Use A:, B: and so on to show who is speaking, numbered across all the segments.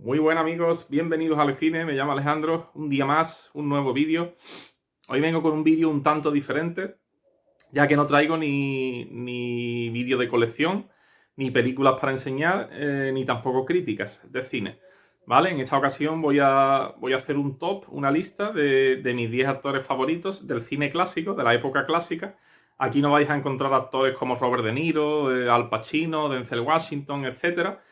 A: Muy buenas amigos, bienvenidos al cine, me llamo Alejandro, un día más, un nuevo vídeo. Hoy vengo con un vídeo un tanto diferente, ya que no traigo ni vídeo de colección, ni películas para enseñar, ni tampoco críticas de cine. ¿Vale? En esta ocasión voy a hacer un top, una lista de mis 10 actores favoritos del cine clásico, de la época clásica. Aquí no vais a encontrar actores como Robert De Niro, Al Pacino, Denzel Washington, etcétera.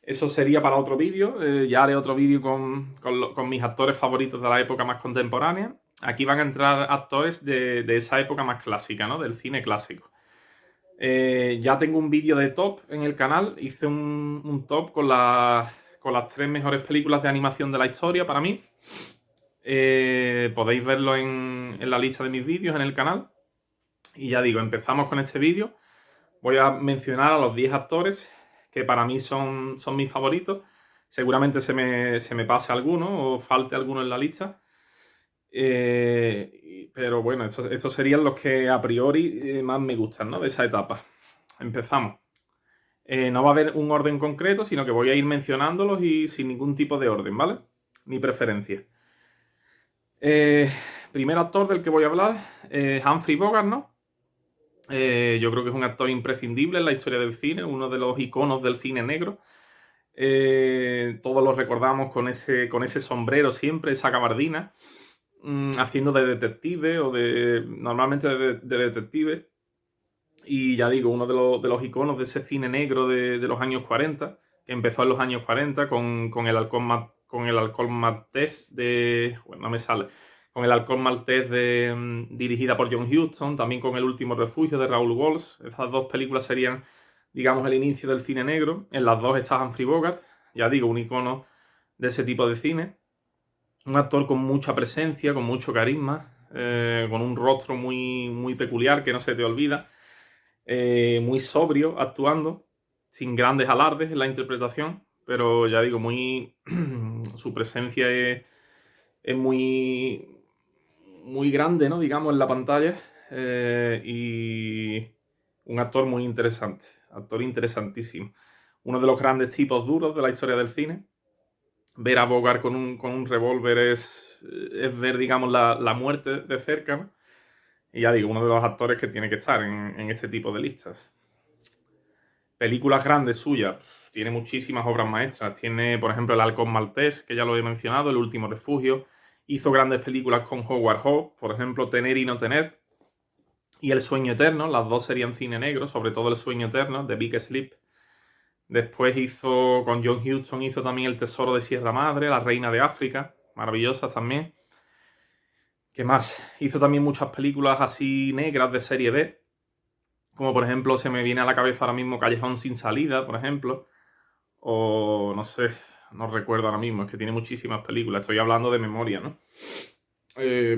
A: Eso sería para otro vídeo. Ya haré otro vídeo con mis actores favoritos de la época más contemporánea. Aquí van a entrar actores de esa época más clásica, ¿no? Del cine clásico. Ya tengo un vídeo de top en el canal. Hice un top con las 3 mejores películas de animación de la historia para mí. Podéis verlo en la lista de mis vídeos en el canal. Y ya digo, empezamos con este vídeo. Voy a mencionar a los 10 actores que para mí son mis favoritos. Seguramente se me pase alguno o falte alguno en la lista. Pero bueno, estos serían los que a priori más me gustan, ¿no? De esa etapa. Empezamos. No va a haber un orden concreto, sino que voy a ir mencionándolos y sin ningún tipo de orden, ¿vale? Ni preferencia. Primer actor del que voy a hablar, Humphrey Bogart, ¿no? Yo creo que es un actor imprescindible en la historia del cine, uno de los iconos del cine negro. Todos lo recordamos con ese sombrero siempre, esa gabardina, haciendo de detective o normalmente de detective. Y ya digo, uno de los iconos de ese cine negro de los años 40, que empezó en los años 40 con el halcón maltés bueno, no me sale. Con el halcón maltés dirigida por John Huston, también con El último refugio de Raoul Walsh. Esas dos películas serían, digamos, el inicio del cine negro. En las dos está Humphrey Bogart, ya digo, un icono de ese tipo de cine. Un actor con mucha presencia, con mucho carisma, con un rostro muy peculiar que no se te olvida. Muy sobrio actuando, sin grandes alardes en la interpretación, pero ya digo, su presencia es muy grande, ¿no? Digamos, en la pantalla, y un actor muy interesante, actor interesantísimo. Uno de los grandes tipos duros de la historia del cine. Ver a Bogart con un revólver es ver, digamos, la muerte de cerca, ¿no? Y ya digo, uno de los actores que tiene que estar en este tipo de listas. Películas grandes suyas, tiene muchísimas obras maestras. Tiene, por ejemplo, El halcón maltés, que ya lo he mencionado, El último refugio. Hizo grandes películas con Howard Hawks, por ejemplo, Tener y no tener. Y El sueño eterno, las dos serían cine negro, sobre todo El sueño eterno, de Big Sleep. Después con John Huston, hizo también El tesoro de Sierra Madre, La reina de África, maravillosas también. ¿Qué más? Hizo también muchas películas así negras de serie B, como por ejemplo se me viene a la cabeza ahora mismo Callejón sin salida, por ejemplo. O no sé, no recuerdo ahora mismo, es que tiene muchísimas películas, estoy hablando de memoria, ¿no?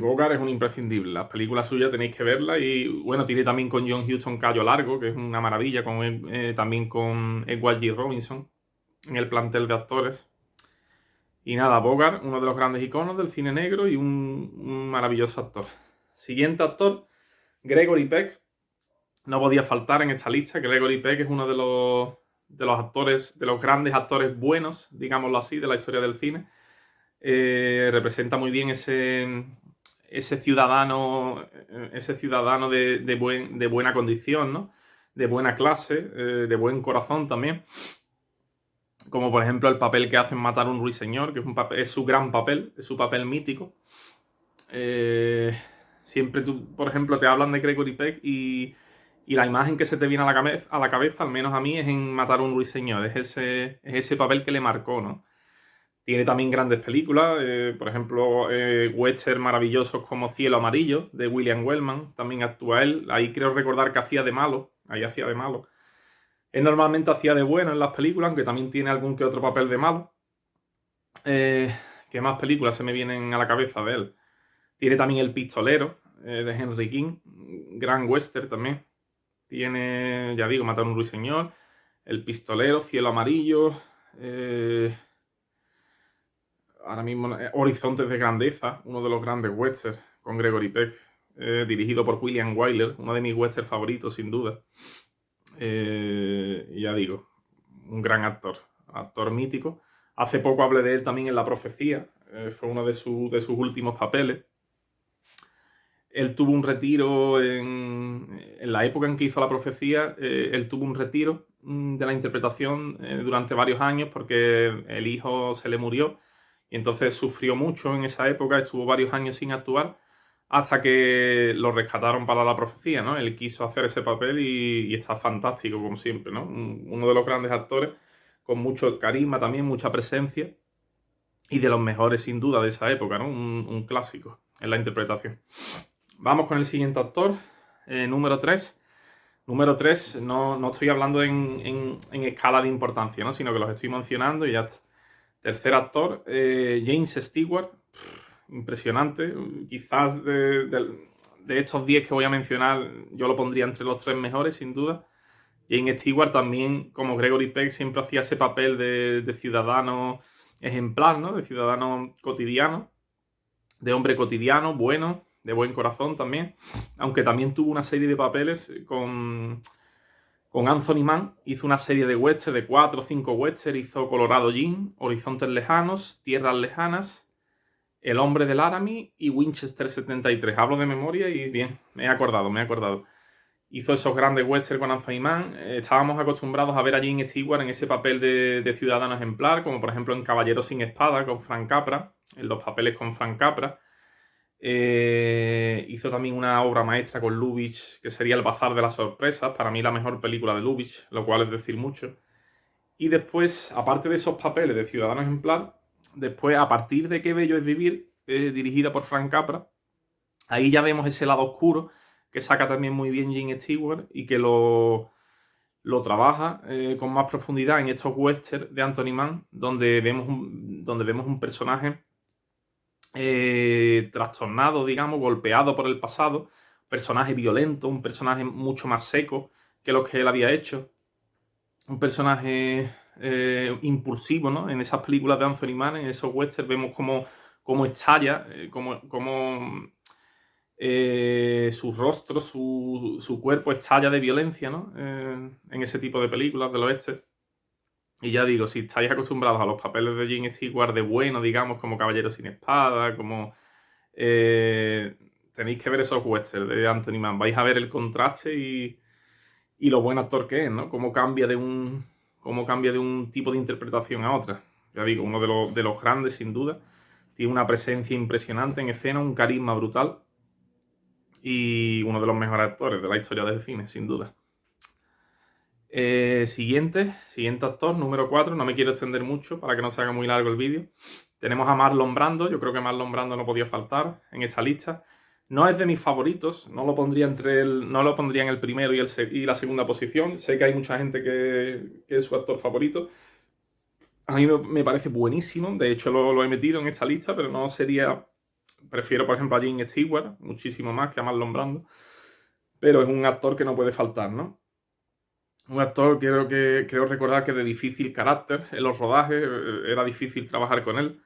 A: Bogart es un imprescindible, las películas suyas tenéis que verlas y bueno, tiene también con John Huston Cayo Largo, que es una maravilla, también con Edward G. Robinson en el plantel de actores. Y nada, Bogart, uno de los grandes iconos del cine negro y un maravilloso actor. Siguiente actor, Gregory Peck. No podía faltar en esta lista. Gregory Peck es uno de los actores, de los grandes actores buenos, digámoslo así, de la historia del cine. Representa muy bien ese ciudadano de buena condición, ¿no? De buena clase, de buen corazón también. Como por ejemplo el papel que hace en Matar a un ruiseñor, que es su gran papel, es su papel mítico. Siempre por ejemplo, te hablan de Gregory Peck y la imagen que se te viene a la cabeza, al menos a mí, es en Matar a un ruiseñor. Es ese papel que le marcó, ¿no? Tiene también grandes películas, por ejemplo, western maravillosos como Cielo Amarillo, de William Wellman. También actúa él. Ahí creo recordar que hacía de malo. Ahí hacía de malo. Él normalmente hacía de bueno en las películas, aunque también tiene algún que otro papel de malo. ¿Qué más películas se me vienen a la cabeza de él? Tiene también El pistolero, de Henry King, gran western también. Tiene, ya digo, Matar a un ruiseñor, El pistolero, Cielo amarillo, ahora mismo Horizontes de grandeza, uno de los grandes westerns con Gregory Peck, dirigido por William Wyler, uno de mis westerns favoritos sin duda. Ya digo, un gran actor mítico. Hace poco hablé de él también en La Profecía, fue uno de sus últimos papeles. Él tuvo un retiro en la época en que hizo La Profecía, él tuvo un retiro de la interpretación durante varios años porque el hijo se le murió y entonces sufrió mucho en esa época, estuvo varios años sin actuar hasta que lo rescataron para La Profecía, ¿no? Él quiso hacer ese papel y está fantástico, como siempre, ¿no? Uno de los grandes actores con mucho carisma también, mucha presencia y de los mejores sin duda de esa época, ¿no? Un clásico en la interpretación. Vamos con el siguiente actor, número 3. Número 3, no estoy hablando en escala de importancia, ¿no? Sino que los estoy mencionando y ya está. Tercer actor, James Stewart. Impresionante. Quizás de estos 10 que voy a mencionar, yo lo pondría entre los 3 mejores, sin duda. James Stewart también, como Gregory Peck, siempre hacía ese papel de ciudadano ejemplar, ¿no? De ciudadano cotidiano, de hombre cotidiano, bueno, de buen corazón también, aunque también tuvo una serie de papeles con Anthony Mann. Hizo una serie de western, de 4 o 5 western, hizo Colorado Jim, Horizontes Lejanos, Tierras Lejanas, El Hombre del Laramie y Winchester 73. Hablo de memoria y bien, me he acordado. Hizo esos grandes western con Anthony Mann. Estábamos acostumbrados a ver a James Stewart en ese papel de ciudadano ejemplar, como por ejemplo en Caballero sin Espada con Frank Capra, en los papeles con Frank Capra. Hizo también una obra maestra con Lubitsch, que sería El Bazar de las Sorpresas, para mí la mejor película de Lubitsch, lo cual es decir mucho. Y después, aparte de esos papeles de ciudadano ejemplar, después, a partir de Qué bello es vivir, dirigida por Frank Capra, ahí ya vemos ese lado oscuro que saca también muy bien James Stewart y que lo trabaja con más profundidad en estos westerns de Anthony Mann, donde vemos un personaje trastornado, digamos, golpeado por el pasado, personaje violento, un personaje mucho más seco que los que él había hecho, un personaje impulsivo, ¿no? En esas películas de Anthony Mann, en esos westerns, vemos cómo estalla, su rostro, su cuerpo estalla de violencia, ¿no? En ese tipo de películas del oeste. Y ya digo, si estáis acostumbrados a los papeles de James Stewart de bueno, digamos, como Caballero sin Espada, como... tenéis que ver esos westerns de Anthony Mann. Vais a ver el contraste y lo buen actor que es, ¿no? Cómo cambia de un tipo de interpretación a otra. Ya digo, uno de los grandes, sin duda. Tiene una presencia impresionante en escena, un carisma brutal. Y uno de los mejores actores de la historia del cine, sin duda. Siguiente actor, número 4. No me quiero extender mucho para que no se haga muy largo el vídeo. Tenemos a Marlon Brando. Yo creo que Marlon Brando no podía faltar en esta lista. No es de mis favoritos. No lo pondría en el primero y la segunda posición. Sé que hay mucha gente que es su actor favorito. A mí me parece buenísimo. De hecho, lo he metido en esta lista, pero no sería... Prefiero, por ejemplo, a James Stewart muchísimo más que a Marlon Brando. Pero es un actor que no puede faltar, ¿no? Un actor creo recordar que de difícil carácter en los rodajes, era difícil trabajar con él.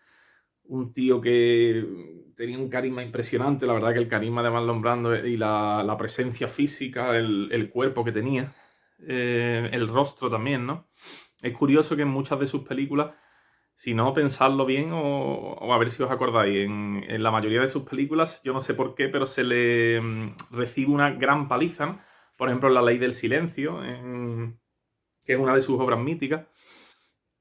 A: Un tío que tenía un carisma impresionante, la verdad que el carisma de Marlon Brando y la presencia física, el cuerpo que tenía, el rostro también, ¿no? Es curioso que en muchas de sus películas, si no pensadlo bien o a ver si os acordáis, en la mayoría de sus películas, yo no sé por qué, pero se le recibe una gran paliza, ¿no? Por ejemplo, en La Ley del Silencio, que es una de sus obras míticas.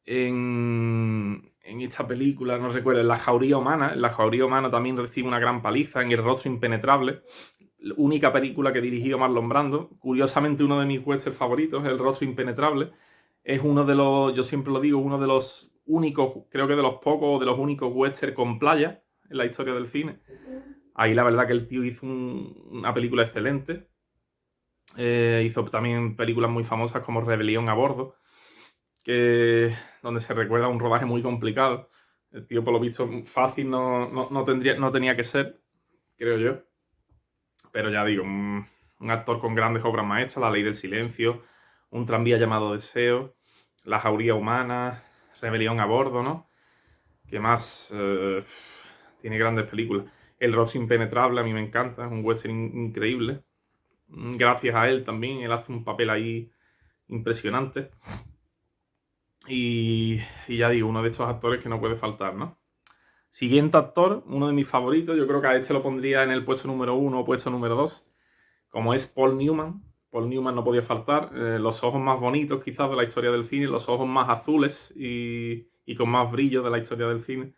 A: En esta película, no recuerdo, en La Jauría Humana. En La Jauría Humana también recibe una gran paliza. En El Rostro Impenetrable, la única película que dirigió Marlon Brando. Curiosamente, uno de mis westerns favoritos, El Rostro Impenetrable, es uno de los, yo siempre lo digo, uno de los únicos, creo que de los pocos o de los únicos westerns con playa en la historia del cine. Ahí la verdad que el tío hizo una película excelente. Hizo también películas muy famosas como Rebelión a Bordo, donde se recuerda un rodaje muy complicado. El tío, por lo visto, fácil no tenía que ser, creo yo. Pero ya digo, un actor con grandes obras maestras, La Ley del Silencio, Un tranvía llamado Deseo, La Jauría Humana, Rebelión a Bordo, ¿no? ¿Qué más? Tiene grandes películas. El Rostro Impenetrable a mí me encanta, es un western increíble. Gracias a él también, él hace un papel ahí impresionante. y ya digo, uno de estos actores que no puede faltar, ¿no? Siguiente actor, uno de mis favoritos, yo creo que a este lo pondría en el puesto número 1 o puesto número 2, como es Paul Newman. Paul Newman no podía faltar. Los ojos más bonitos quizás de la historia del cine, los ojos más azules y con más brillo de la historia del cine.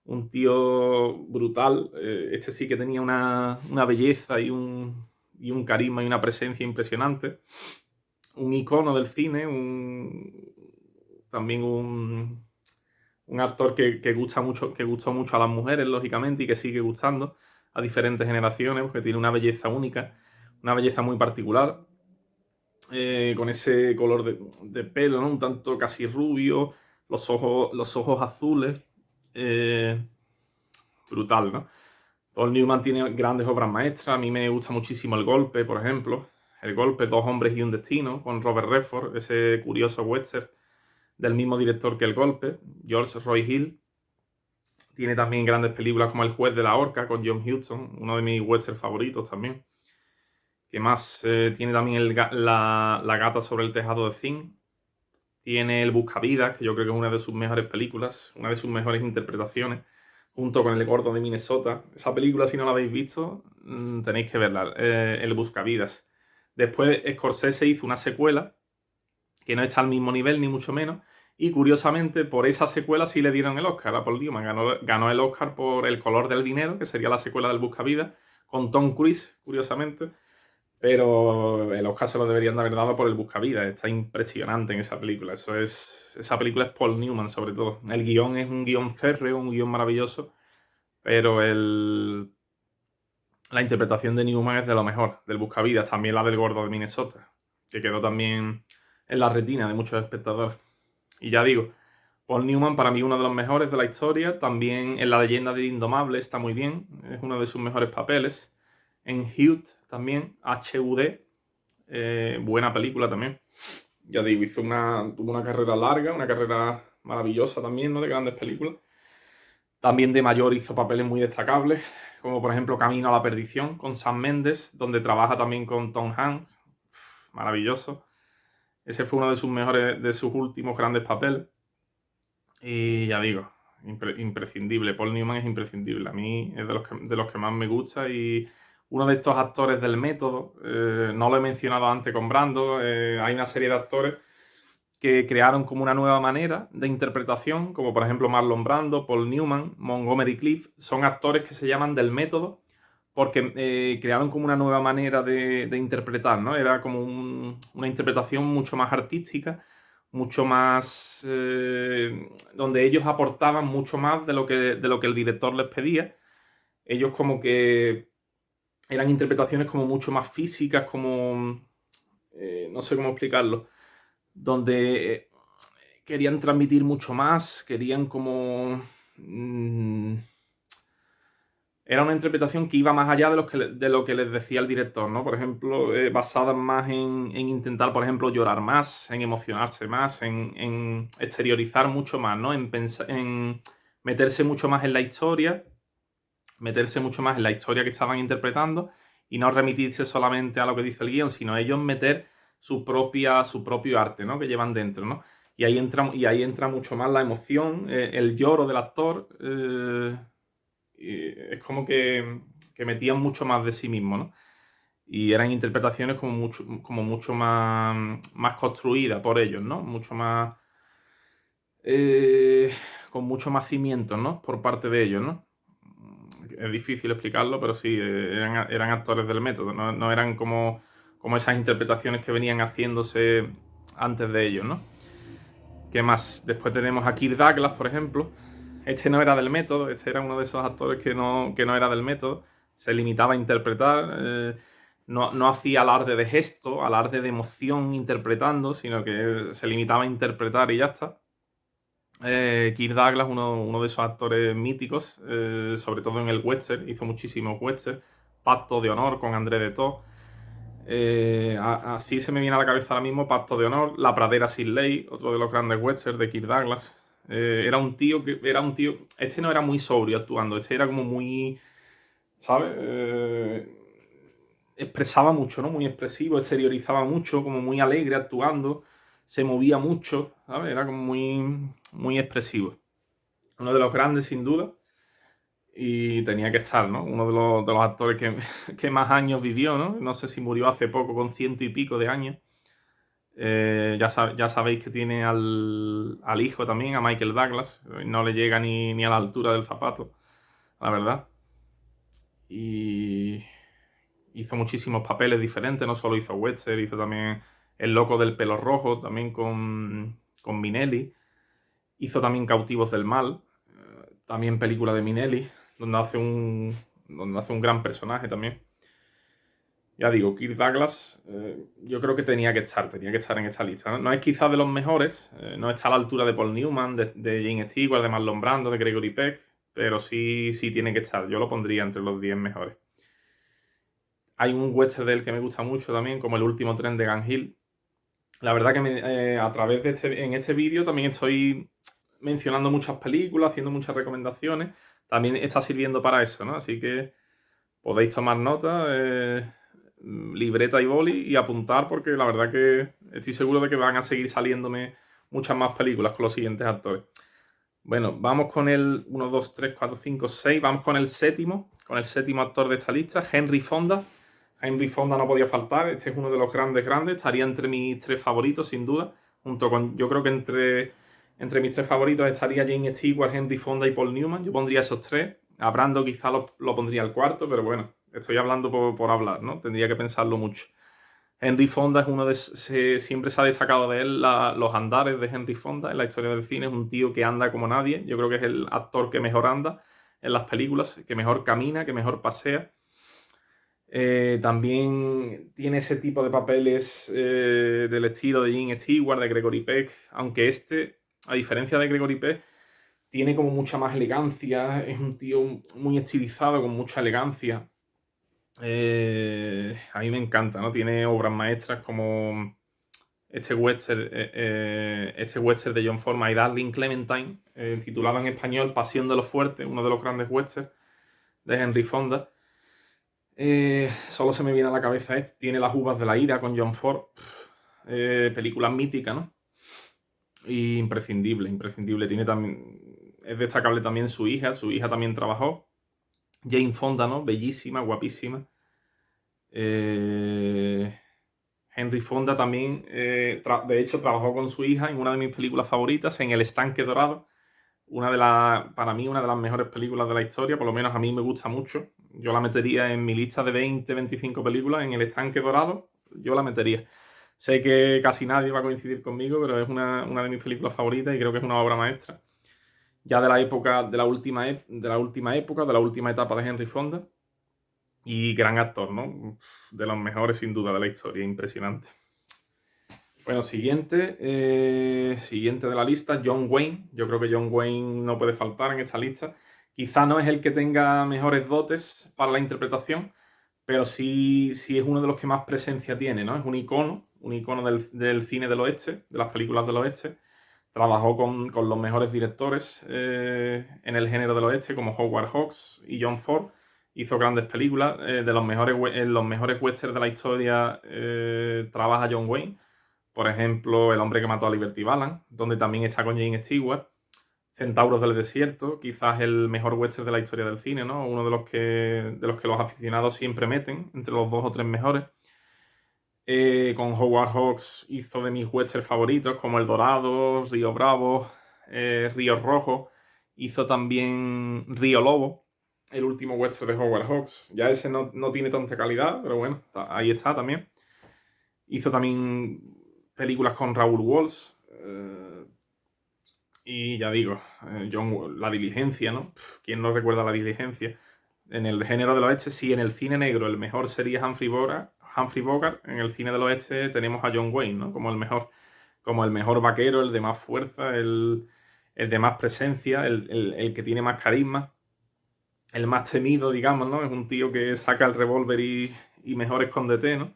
A: Un tío brutal. Este sí que tenía una belleza y un carisma y una presencia impresionante. Un icono del cine, también un actor que gusta mucho, que gustó mucho a las mujeres, lógicamente, y que sigue gustando a diferentes generaciones, porque tiene una belleza única, una belleza muy particular, con ese color de pelo, ¿no? Un tanto casi rubio, los ojos azules. Brutal, ¿no? Paul Newman tiene grandes obras maestras. A mí me gusta muchísimo El Golpe, por ejemplo. El Golpe, Dos hombres y un destino, con Robert Redford, ese curioso western del mismo director que El Golpe, George Roy Hill. Tiene también grandes películas como El juez de la horca, con John Huston, uno de mis westerns favoritos también. ¿Qué más? Tiene también la gata sobre el tejado de zinc. Tiene El Buscavidas, que yo creo que es una de sus mejores películas, una de sus mejores interpretaciones, junto con El Gordo de Minnesota. Esa película, si no la habéis visto, tenéis que verla, El Buscavidas. Después Scorsese hizo una secuela, que no está al mismo nivel, ni mucho menos, y curiosamente por esa secuela sí le dieron el Oscar a Paul Newman. Ganó el Oscar por El color del dinero, que sería la secuela del Buscavidas, con Tom Cruise, curiosamente. Pero el Oscar se lo deberían de haber dado por El Buscavidas. Está impresionante en esa película. Esa película es Paul Newman, sobre todo. El guión es un guión férreo, un guión maravilloso, pero la interpretación de Newman es de lo mejor, del Buscavidas. También la del Gordo de Minnesota, que quedó también en la retina de muchos espectadores. Y ya digo, Paul Newman para mí uno de los mejores de la historia. También en La leyenda del Indomable está muy bien. Es uno de sus mejores papeles. En Hud también, H-U-D. Buena película también. Ya digo, tuvo una carrera larga, una carrera maravillosa también, ¿no? De grandes películas. También de mayor hizo papeles muy destacables, como por ejemplo Camino a la perdición con Sam Mendes, donde trabaja también con Tom Hanks. Maravilloso. Ese fue uno de sus mejores, de sus últimos grandes papeles. Y ya digo, imprescindible. Paul Newman es imprescindible. A mí es de los que más me gusta y uno de estos actores del método. No lo he mencionado antes con Brando. Hay una serie de actores que crearon como una nueva manera de interpretación, como por ejemplo Marlon Brando, Paul Newman, Montgomery Clift. Son actores que se llaman del método porque crearon como una nueva manera de interpretar, ¿no? Era como una interpretación mucho más artística, mucho más donde ellos aportaban mucho más de lo que el director les pedía. Ellos como que eran interpretaciones como mucho más físicas, como no sé cómo explicarlo, donde querían transmitir mucho más, querían como era una interpretación que iba más allá de lo que les decía el director, ¿no? Por ejemplo, basada más en intentar, por ejemplo, llorar más, en emocionarse más, en exteriorizar mucho más, ¿no? En meterse mucho más en la historia, meterse mucho más en la historia que estaban interpretando y no remitirse solamente a lo que dice el guión, sino ellos meter su propio arte, ¿no? Que llevan dentro, ¿no? Y ahí entra mucho más la emoción, el lloro del actor. Es como que metían mucho más de sí mismo, ¿no? Y eran interpretaciones como mucho más construidas por ellos, ¿no? Mucho más eh, con mucho más cimientos, ¿no? Por parte de ellos, ¿no? Es difícil explicarlo, pero sí, eran actores del método, no eran como esas interpretaciones que venían haciéndose antes de ellos, ¿no? ¿Qué más? Después tenemos a Kirk Douglas, por ejemplo. Este no era del método, este era uno de esos actores que no era del método. Se limitaba a interpretar, no hacía alarde de gesto, alarde de emoción interpretando, sino que se limitaba a interpretar y ya está. Kirk Douglas, uno de esos actores míticos, sobre todo en el western, hizo muchísimos westerns. Pacto de honor con André de Toth. Así se me viene a la cabeza ahora mismo Pacto de honor, La pradera sin ley, otro de los grandes westerns de Kirk Douglas. Era un tío. Este no era muy sobrio actuando, este era como muy, ¿sabes? Expresaba mucho, ¿no? Muy expresivo, exteriorizaba mucho, como muy alegre actuando. se movía mucho, ¿sabes? Era como muy, muy expresivo. Uno de los grandes, sin duda, y tenía que estar, ¿no? Uno de los actores que más años vivió, ¿no? No sé si murió hace poco con 100 y pico de años. Ya sabéis que tiene al hijo también, a Michael Douglas. No le llega ni a la altura del zapato, la verdad. Y hizo muchísimos papeles diferentes, no solo hizo western, hizo también El loco del pelo rojo, también con Minelli. Hizo también Cautivos del mal, también película de Minelli, donde hace un gran personaje también. Ya digo, Kirk Douglas, yo creo que tenía que estar en esta lista, ¿no? No es quizás de los mejores, no está a la altura de Paul Newman, de James Stewart, de Marlon Brando, de Gregory Peck, pero sí tiene que estar. Yo lo pondría entre los 10 mejores. Hay un western de él que me gusta mucho también, como El último tren de Gun Hill. La verdad que a través de en este vídeo también estoy mencionando muchas películas, haciendo muchas recomendaciones. También está sirviendo para eso, ¿no? Así que podéis tomar nota, libreta y boli y apuntar, porque la verdad que estoy seguro de que van a seguir saliéndome muchas más películas con los siguientes actores. Bueno, vamos con el 1, 2, 3, 4, 5, 6. Vamos con el séptimo actor de esta lista, Henry Fonda. Henry Fonda no podía faltar, este es uno de los grandes, estaría entre mis 3 favoritos, sin duda, junto con, yo creo que entre mis 3 favoritos estaría James Stewart, Henry Fonda y Paul Newman. Yo pondría esos 3. A Brando quizá lo pondría al cuarto, pero bueno, estoy hablando por hablar, ¿no? Tendría que pensarlo mucho. Henry Fonda es uno de... siempre se ha destacado de él los andares de Henry Fonda en la historia del cine. Es un tío que anda como nadie. Yo creo que es el actor que mejor anda en las películas, que mejor camina, que mejor pasea. También tiene ese tipo de papeles del estilo de James Stewart, de Gregory Peck, aunque a diferencia de Gregory Peck, tiene como mucha más elegancia. Es un tío muy estilizado, con mucha elegancia. A mí me encanta, ¿no? Tiene obras maestras como este western de John Ford, My Darling Clementine, titulado en español Pasión de los Fuertes, uno de los grandes westerns de Henry Fonda. Solo se me viene a la cabeza tiene Las uvas de la ira con John Ford, película mítica, ¿no? Y imprescindible. Es destacable también su hija también trabajó, Jane Fonda, ¿no? Bellísima, guapísima. Henry Fonda también, de hecho, trabajó con su hija en una de mis películas favoritas, en El estanque dorado, para mí una de las mejores películas de la historia, por lo menos a mí me gusta mucho. Yo la metería en mi lista de 20, 25 películas, en El estanque dorado, yo la metería. Sé que casi nadie va a coincidir conmigo, pero es una de mis películas favoritas y creo que es una obra maestra. Ya de la época, de la última época, de la última etapa de Henry Fonda. Y gran actor, ¿no? De los mejores sin duda de la historia, impresionante. Bueno, siguiente de la lista, John Wayne. Yo creo que John Wayne no puede faltar en esta lista. Quizá no es el que tenga mejores dotes para la interpretación, pero sí es uno de los que más presencia tiene, ¿no? Es un icono del cine del oeste, de las películas del oeste. Trabajó con los mejores directores en el género del oeste, como Howard Hawks y John Ford. Hizo grandes películas. En los mejores westerns de la historia trabaja John Wayne. Por ejemplo, El hombre que mató a Liberty Balance, donde también está con James Stewart. Centauros del desierto, quizás el mejor western de la historia del cine, ¿no? Uno de los que los aficionados siempre meten, entre los 2 o 3 mejores. Con Howard Hawks hizo de mis westerns favoritos, como El Dorado, Río Bravo, Río Rojo. Hizo también Río Lobo, el último western de Howard Hawks. Ya ese no tiene tanta calidad, pero bueno, ahí está también. Hizo también películas con Raúl Walsh. Y ya digo, La Diligencia, ¿no? ¿Quién no recuerda La Diligencia? En el género del oeste, sí, en el cine negro el mejor sería Humphrey Bogart. En el cine del oeste tenemos a John Wayne, ¿no? Como el mejor vaquero, el de más fuerza, el de más presencia, el que tiene más carisma, el más temido, digamos, ¿no? Es un tío que saca el revólver y mejor escóndete, ¿no?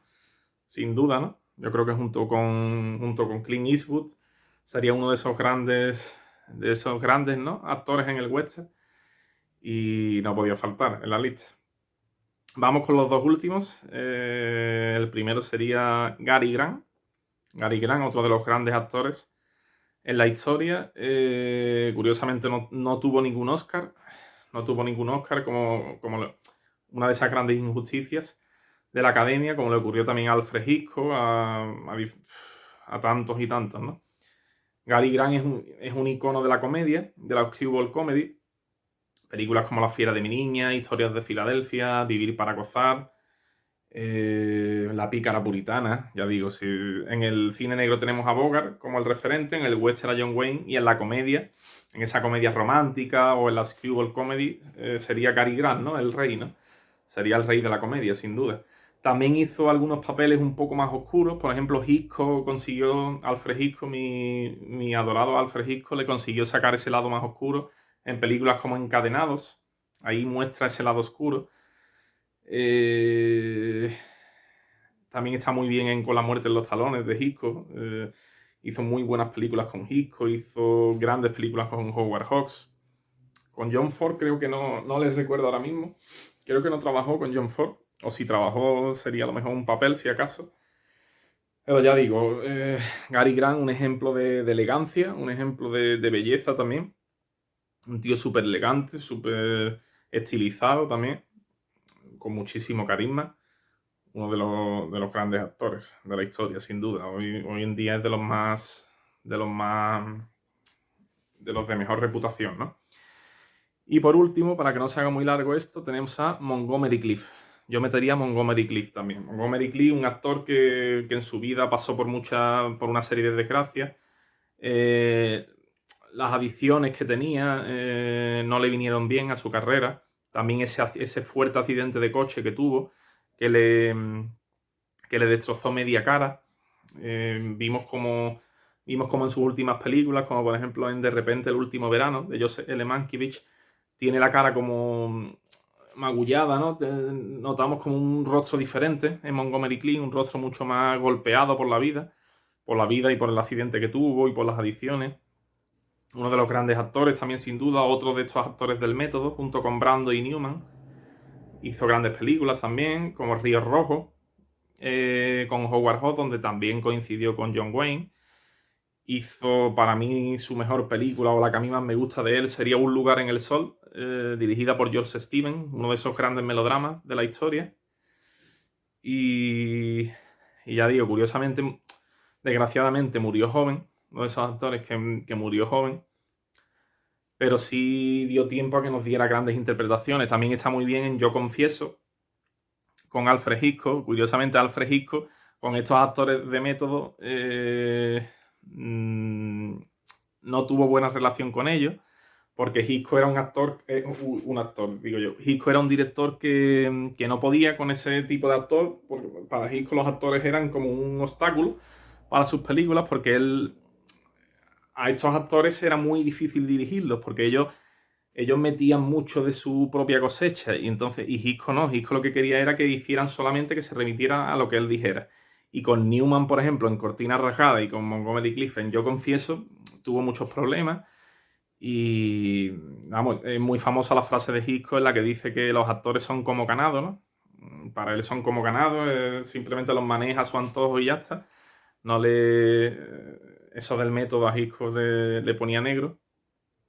A: Sin duda, ¿no? Yo creo que junto con Clint Eastwood sería uno de esos grandes, ¿no? Actores en el western, y no podía faltar en la lista. Vamos con los 2 últimos. El primero sería Cary Grant, Gary Grant, otro de los grandes actores en la historia. Curiosamente no tuvo ningún Oscar. No tuvo ningún Oscar como una de esas grandes injusticias de la academia, como le ocurrió también a Alfred Hitchcock, a tantos y tantos, ¿no? Gary Grant es un icono de la comedia, de la screwball comedy. Películas como La fiera de mi niña, Historias de Filadelfia, Vivir para gozar, La pícara puritana. Ya digo, si en el cine negro tenemos a Bogart como el referente, en el western a John Wayne, y en la comedia, en esa comedia romántica o en la screwball comedy, sería Cary Grant, ¿no? El rey, ¿no? Sería el rey de la comedia, sin duda. También hizo algunos papeles un poco más oscuros. Por ejemplo, Alfred Hitchcock, mi adorado Alfred Hitchcock, le consiguió sacar ese lado más oscuro en películas como Encadenados. Ahí muestra ese lado oscuro. También está muy bien Con la muerte en los talones de Hitchcock. Hizo muy buenas películas con Hitchcock. Hizo grandes películas con Howard Hawks. Con John Ford creo que no les recuerdo ahora mismo. Creo que no trabajó con John Ford. O si trabajó sería a lo mejor un papel, si acaso. Pero ya digo, Gary Grant, un ejemplo de elegancia, un ejemplo de belleza también. Un tío súper elegante, súper estilizado también, con muchísimo carisma. Uno de los grandes actores de la historia, sin duda. Hoy en día es de los de mejor reputación, ¿no? Y por último, para que no se haga muy largo esto, tenemos a Montgomery Clift. Yo metería a Montgomery Clift también. Montgomery Clift, un actor que en su vida pasó por una serie de desgracias. Las adicciones que tenía no le vinieron bien a su carrera. También ese fuerte accidente de coche que tuvo, que le destrozó media cara. Vimos como en sus últimas películas, como por ejemplo en De repente el último verano, de Joseph L. Mankiewicz, tiene la cara como magullada, ¿no? Notamos como un rostro diferente en Montgomery Clift, un rostro mucho más golpeado por la vida y por el accidente que tuvo y por las adicciones. Uno de los grandes actores también, sin duda, otro de estos actores del método, junto con Brando y Newman. Hizo grandes películas también, como Río Rojo, con Howard Hawks, donde también coincidió con John Wayne. Hizo, para mí, su mejor película, o la que a mí más me gusta de él, sería Un lugar en el sol, dirigida por George Stevens, uno de esos grandes melodramas de la historia. Y ya digo, curiosamente, desgraciadamente murió joven, uno de esos actores que murió joven, pero sí dio tiempo a que nos diera grandes interpretaciones. También está muy bien en Yo confieso, con Alfred Hitchcock. Curiosamente, Alfred Hitchcock, con estos actores de método, no tuvo buena relación con ellos, porque Hitchcock era Hitchcock era un director que no podía con ese tipo de actor, porque para Hitchcock los actores eran como un obstáculo para sus películas, porque a estos actores era muy difícil dirigirlos, porque ellos metían mucho de su propia cosecha, y Hitchcock no. Hitchcock lo que quería era que hicieran solamente, que se remitieran a lo que él dijera. Y con Newman, por ejemplo, en Cortina Rajada, y con Montgomery Clift en Yo confieso, tuvo muchos problemas. Y vamos, es muy famosa la frase de Hitchcock en la que dice que los actores son como ganado, ¿no? Para él son como ganado, simplemente los maneja a su antojo y ya está. Eso del método a Hitchcock le ponía negro.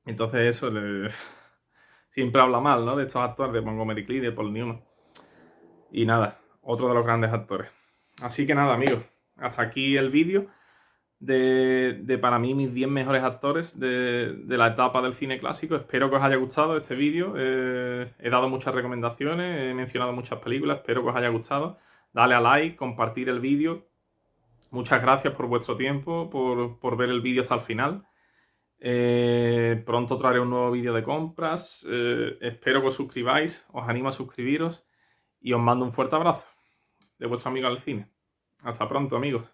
A: Entonces eso siempre habla mal, ¿no? De estos actores, de Montgomery Clift, de Paul Newman. Y nada, otro de los grandes actores. Así que nada, amigos, hasta aquí el vídeo de para mí mis 10 mejores actores de la etapa del cine clásico. Espero que os haya gustado este vídeo. He dado muchas recomendaciones, he mencionado muchas películas, espero que os haya gustado. Dale a like, compartir el vídeo. Muchas gracias por vuestro tiempo, por ver el vídeo hasta el final. Pronto traeré un nuevo vídeo de compras. Espero que os suscribáis, os animo a suscribiros y os mando un fuerte abrazo de vuestro amigo al cine. Hasta pronto, amigos.